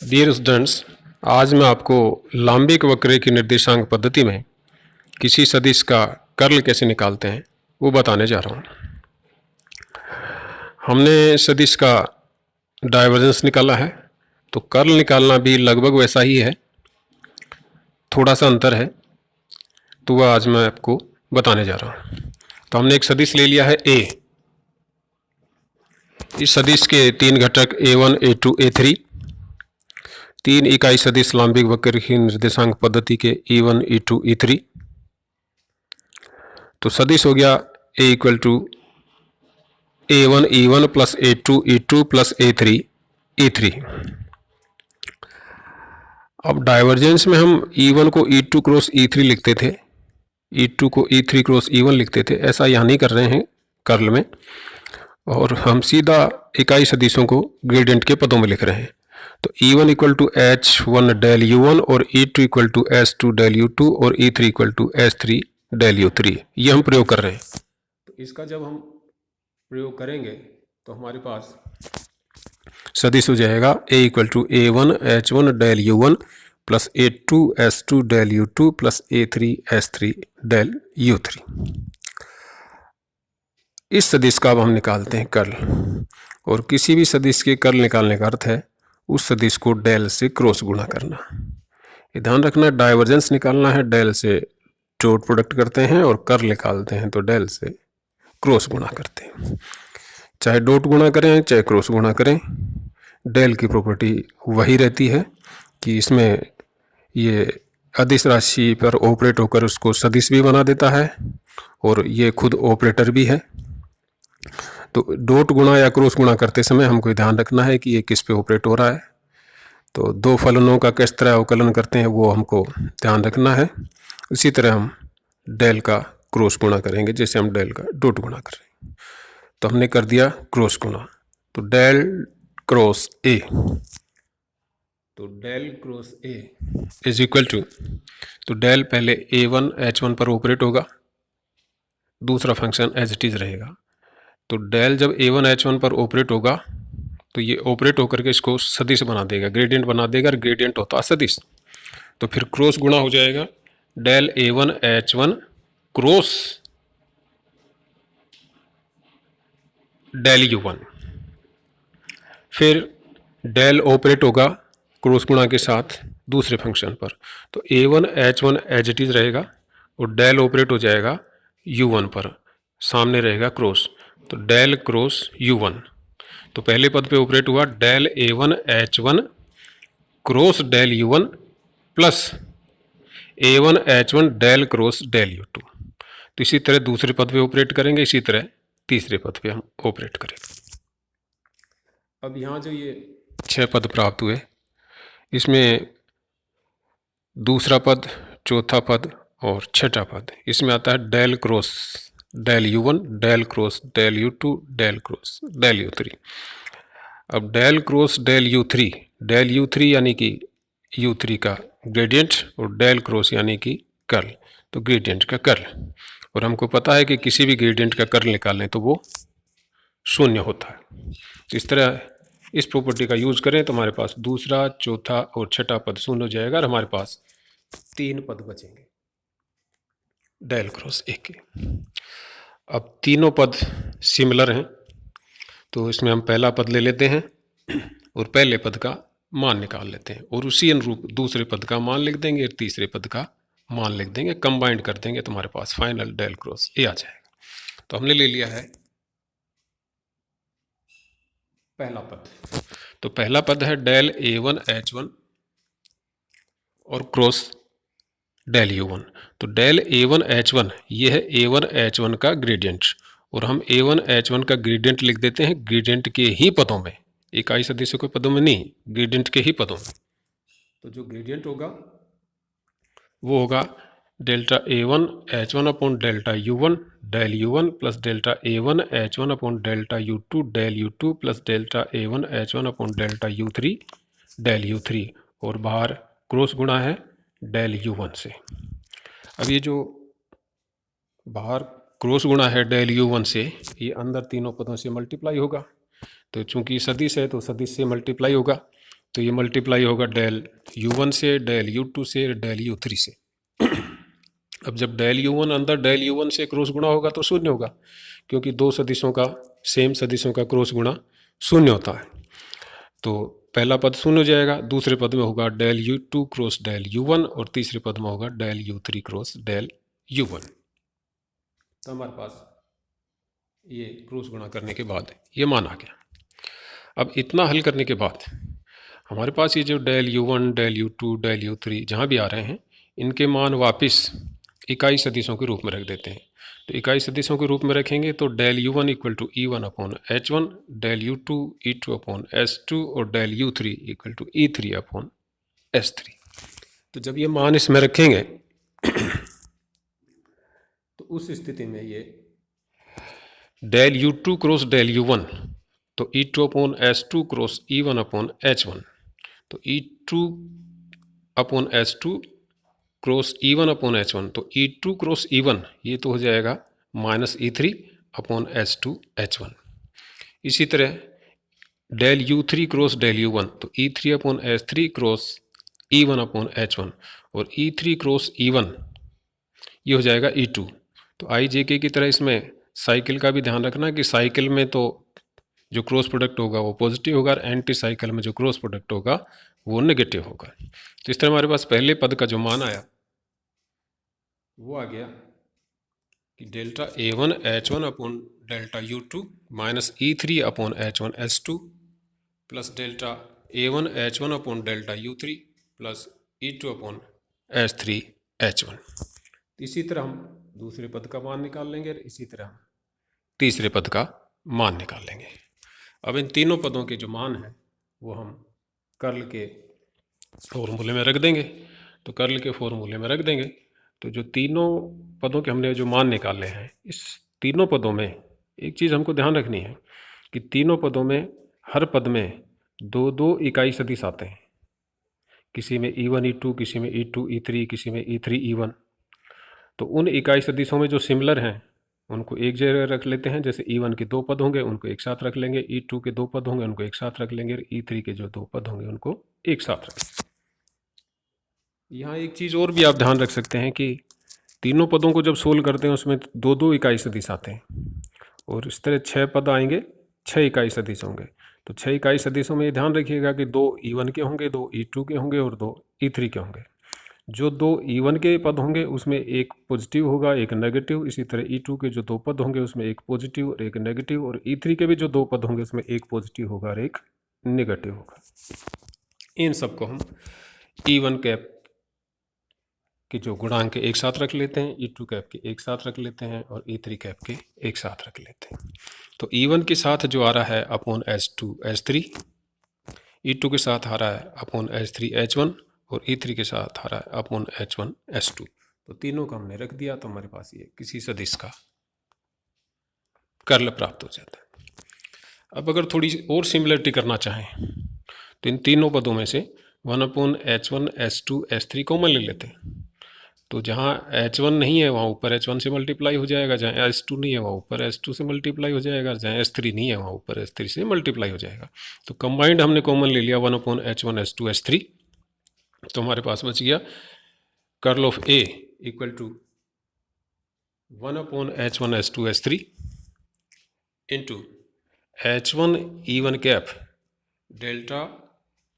Dear students, आज मैं आपको लांबिक वक्र की निर्देशांक पद्धति में किसी सदिश का कर्ल कैसे निकालते हैं वो बताने जा रहा हूँ। हमने सदिश का डाइवर्जेंस निकाला है, तो कर्ल निकालना भी लगभग वैसा ही है, थोड़ा सा अंतर है, तो वह आज मैं आपको बताने जा रहा हूँ। तो हमने एक सदिश ले लिया है ए। इस सदिश के तीन घटक a1, a2, a3, तीन इकाई सदिश लांबिक वक्र की निर्देशांक पद्धति के e1, e2, e3। तो सदिश हो गया a equal to a1 e1 plus a2 e2 plus a3 e3। अब डाइवर्जेंस में हम e1 को e2 क्रॉस e3 लिखते थे, e2 को e3 क्रॉस e1 लिखते थे। ऐसा यहाँ नहीं कर रहे हैं कर्ल में, और हम सीधा इकाई सदिशों को ग्रेडियंट के पदों में लिख रहे हैं। तो e1 equal to h1 del u1 और e2 equal to h2 del u2 और e3 equal to h3 del u3, ये हम प्रयोग कर रहे हैं। तो इसका जब हम प्रयोग करेंगे तो हमारे पास सदिश हो जाएगा a equal to a1 h1 del u1 plus a2 h2 del u2 plus a3 h3 del u3। इस सदिश का अब हम निकालते हैं कर्ल, और किसी भी सदिश के कर्ल निकालने का अर्थ है उस सदिश को डेल से क्रॉस गुणा करना। ये ध्यान रखना, डाइवर्जेंस निकालना है डेल से डॉट प्रोडक्ट करते हैं, और कर्ल निकालते हैं तो डेल से क्रॉस गुणा करते हैं। चाहे डॉट गुणा करें चाहे क्रॉस गुणा करें, डेल की प्रॉपर्टी वही रहती है कि इसमें ये अदिश राशि पर ऑपरेट होकर उसको सदिश भी बना देता है, और ये खुद ऑपरेटर भी है। तो डॉट गुणा या क्रॉस गुणा करते समय हमको ध्यान रखना है कि ये किस पे ऑपरेट हो रहा है। तो दो फलनों का किस तरह अवकलन करते हैं वो हमको ध्यान रखना है। इसी तरह हम डेल का क्रॉस गुणा करेंगे जैसे हम डेल का डॉट गुणा कर रहे हैं। तो हमने कर दिया क्रॉस गुणा, तो डेल क्रॉस ए, तो del cross A is equal to, तो डेल पहले a1 h1 पर ऑपरेट होगा, दूसरा फंक्शन एज इट इज रहेगा। तो डेल जब a1 h1 पर ऑपरेट होगा तो ये ऑपरेट होकर के इसको सदिश बना देगा, ग्रेडियंट बना देगा, और ग्रेडियंट होता है सदिश। तो फिर क्रॉस गुणा हो जाएगा, del a1 h1 cross del u1। फिर डेल ऑपरेट होगा क्रॉस गुणा के साथ दूसरे फंक्शन पर, तो a1 h1 as it is रहेगा, और डेल ऑपरेट हो जाएगा u1 पर, सामने रहेगा क्रॉस, तो डेल क्रॉस u1। तो पहले पद पे ऑपरेट हुआ del a1 h1 cross del u1 plus a1 h1 del cross del u2। तो इसी तरह दूसरे पद पे ऑपरेट करेंगे, इसी तरह तीसरे पद पे हम ऑपरेट करेंगे। अब यहाँ जो ये 6 पद प्राप्त हुए, इसमें दूसरा पद, चौथा पद और छठा पद, इसमें आता है del cross del u1, del cross del u2, del cross del u3। अब डेल क्रॉस डेल u3 यानी कि u3 का ग्रेडियंट, और डेल क्रॉस यानी कि कर्ल, तो ग्रेडियंट का कर्ल। और हमको पता है कि किसी भी ग्रेडियंट का कर्ल निकालें तो वो शून्य होता है। इस तरह इस प्रॉपर्टी का यूज करें तो हमारे पास दूसरा, चौथा और छठा पद शून्य हो जाएगा, और हमारे पास 3 पद बचेंगे डेल क्रॉस ए के। अब तीनों पद सिमिलर हैं, तो इसमें हम पहला पद ले लेते हैं और पहले पद का मान निकाल लेते हैं, और उसी अनुरूप दूसरे पद का मान लिख देंगे और तीसरे पद का मान लिख देंगे, कंबाइंड कर देंगे तो हमारे पास फाइनल डेल क्रॉस ए आ जाएगा। तो हमने ले लिया है पहला पद। तो पहला पद है डेल a1 h1 और क्रॉस डेल u1। तो डेल a1 h1 ये है a1 h1 का ग्रेडियंट, और हम a1 h1 का ग्रेडियंट लिख देते हैं ग्रेडियंट के ही पदों में, इकाई सदिशों के पदों में नहीं, ग्रेडियंट के ही पदों में। तो जो ग्रेडियंट होगा वो होगा delta a1 h1 upon delta u1 del u1 plus delta a1 h1 upon delta u2 del u2 plus delta a1 h1 upon delta u3 del u3, और बाहर क्रॉस गुणा है डेल u1 से। अब ये जो बाहर क्रॉस गुणा है डेल u1 से, ये अंदर तीनों पदों से मल्टीप्लाई होगा। तो चूंकि सदिश है तो सदिश से मल्टीप्लाई होगा, तो ये मल्टीप्लाई होगा डेल U1 से, डेल U2 से, डेल U3 से। अब जब डेल U1 अंदर डेल U1 से क्रॉस गुणा होगा तो शून्य होगा, क्योंकि दो सदिशों का, सेम सदिशों का क्रॉस गुणा शून्य होता है। तो पहला पद शून्य हो जाएगा, दूसरे पद में होगा del U2 cross del U1 और तीसरे पद में होगा del U3 cross del U1। तो हमारे पास ये क्रॉस गुणा करने के बाद ये मान आ गया। अब इतना हल करने के बाद हमारे पास ये जो del U1, del U2, del U3 जहाँ भी आ रहे हैं, इनके मान वापस इकाई सदिशों के रूप में रख देते हैं। तो इकाई सदिशों के रूप में रखेंगे तो del U1 equal to E1 upon H1, del U2 E2 upon S2 और del U3 equal to E3 upon S3। तो जब ये मान इसमें रखेंगे तो उस स्थिति में ये del U2 cross del U1, तो E2 upon S2 cross E1 upon H1, तो E2 upon S2 cross E1 upon H1, तो E2 क्रॉस E1 ये तो हो जाएगा minus E3 upon S2 H1। इसी तरह del U3 cross del U1, तो E3 upon S3 cross E1 upon H1 और E3 क्रॉस E1 ये हो जाएगा E2। तो IJK की तरह इसमें साइकिल का भी ध्यान रखना कि साइकिल में तो जो क्रॉस प्रोडक्ट होगा वो पॉजिटिव होगा और एंटी साइकिल में जो क्रॉस प्रोडक्ट होगा वो नेगेटिव होगा। तो इस तरह हमारे पास पहले पद का जो मान आया वो आ गया कि delta A1 H1 upon delta U2 minus E3 upon H1 S2 plus delta A1 H1 upon delta U3 plus E2 upon S3 H1। इसी तरह हम दूसरे पद का मान निकाल लेंगे और इसी तरह हम तीसरे पद का मान निकाल लेंगे। अब इन तीनों पदों के जो मान हैं वो हम कर्ल के फॉर्मूले में रख देंगे। तो कर्ल के फॉर्मूले में रख देंगे तो जो तीनों पदों के हमने जो मान निकाले हैं, इस तीनों पदों में एक चीज़ हमको ध्यान रखनी है कि तीनों पदों में हर पद में दो दो इकाई सदिश आते हैं। किसी में E1 E2, किसी में E2 E3, किसी में E3 E1। तो उन इकाई सदिशों में जो सिमिलर हैं उनको एक जगह रख लेते हैं। जैसे E1 के दो पद होंगे उनको एक साथ रख लेंगे, E2 के दो पद होंगे उनको एक साथ रख लेंगे, E3 के जो दो पद होंगे उनको एक साथ रख लेंगे। यहाँ एक चीज़ और भी आप ध्यान रख सकते हैं कि तीनों पदों को जब सोल्व करते हैं उसमें दो दो इकाई सदिश आते हैं और इस तरह 6 पद आएंगे, 6 इकाई सदिश होंगे। तो 6 इकाई सदिशों में ये ध्यान रखिएगा कि 2 E1 के होंगे, 2 E2 के होंगे और 2 E3 के होंगे। जो 2 E1 के पद होंगे उसमें एक पॉजिटिव होगा, एक नेगेटिव। इसी तरह E2 के जो दो पद होंगे उसमें एक पॉजिटिव और एक नेगेटिव, और E3 के भी जो दो पद होंगे उसमें एक पॉजिटिव होगा और एक नेगेटिव होगा। इन सबको हम E1 कैप के जो गुणांक एक साथ रख लेते हैं, E2 कैप के एक साथ रख लेते हैं और E3 कैप के एक साथ रख लेते हैं। तो E1 के साथ जो आ रहा है अपॉन H2 H3, E2 के साथ आ रहा है अपॉन H3 H1 और E3 के साथ आ रहा है अपॉन H1 S2। तो तीनों का हमने रख दिया तो हमारे पास ये किसी सदिश का कर्ल प्राप्त हो जाता है। अब अगर थोड़ी और सिमिलरिटी करना चाहें तो इन तीनों पदों में से 1 upon H1 S2 S3 common ले लेते हैं। तो जहाँ H1 नहीं है वहाँ ऊपर H1 से मल्टीप्लाई हो जाएगा, जहाँ S2 नहीं है वहाँ ऊपर S2 से मल्टीप्लाई हो जाएगा, जहाँ S3 नहीं है वहाँ ऊपर S3 से मल्टीप्लाई हो जाएगा। तो कंबाइंड हमने कॉमन ले लिया 1 अपॉन H1 S2 S3। तो हमारे पास बच गया curl of A equal to 1 upon H1 S2 S3 into H1 E1 cap delta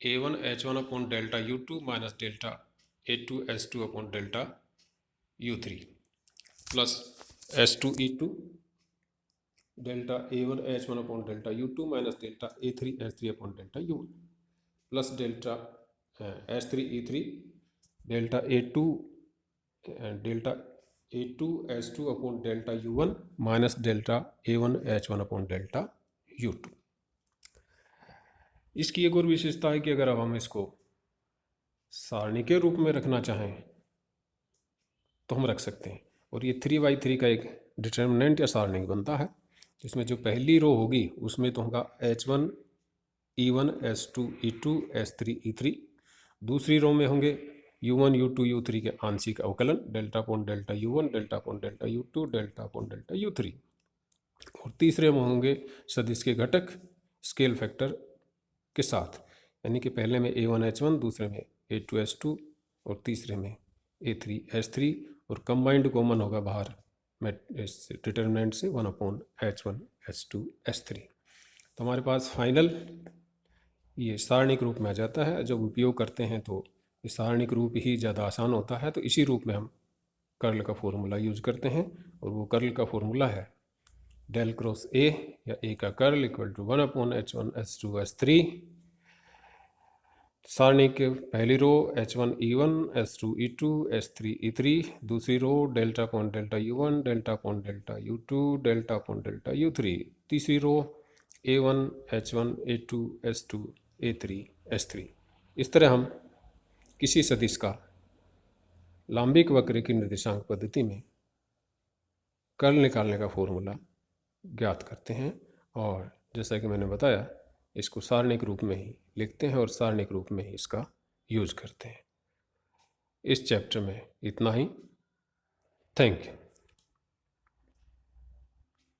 A1 H1 upon delta U2 minus delta A2 S2 upon delta U3 plus S2 E2 delta A1 H1 upon delta U2 minus delta A3 S3 upon delta U1 plus delta S3 E3 delta A2 S2 upon delta U1 minus delta A1 H1 upon delta U2। इसकी एक और विशेषता है कि अगर अब हम इसको सारणी के रूप में रखना चाहें तो हम रख सकते हैं, और ये 3/3 का एक डिटर्मिनेंट या सारणी बनता है जिसमें जो पहली रो होगी उसमें तो होगा H1 E1 S2 E2 S3 E3, दूसरी रो में होंगे U1 U2 U3 के आंशिक अवकलन delta upon delta U1 delta upon delta U2 delta upon delta U3, और तीसरे में होंगे सदिश के घटक स्केल फैक्टर के साथ यानी कि पहले में A1H1, दूसरे में A2H2 और तीसरे में A3H3 और कंबाइंड कॉमन होगा बाहर इस डिटर्मिनेंट से 1/H1H2H3। तो हमारे पास फाइनल ये सारणिक रूप में आ जाता है। जब उपयोग करते हैं तो ये सारणिक रूप ही ज़्यादा आसान होता है, तो इसी रूप में हम कर्ल का फॉर्मूला यूज करते हैं, और वो कर्ल का फॉर्मूला है डेल क्रॉस ए या ए का कर्ल इक्वल टू 1/H1H2H3। सारणी के पहली रो H1E1 H2E2 H3E3, दूसरी row delta upon delta U1 delta upon delta U2 delta upon delta U3, तीसरी रो A1 H1 A2 S2 A3 S3। इस तरह हम किसी सदिश का लांबिक वक्र की निर्देशांक पद्धति में कर्ल निकालने का फॉर्मूला ज्ञात करते हैं, और जैसा कि मैंने बताया इसको सारणिक रूप में ही लिखते हैं और सारणिक रूप में ही इसका यूज करते हैं। इस चैप्टर में इतना ही। Thank you.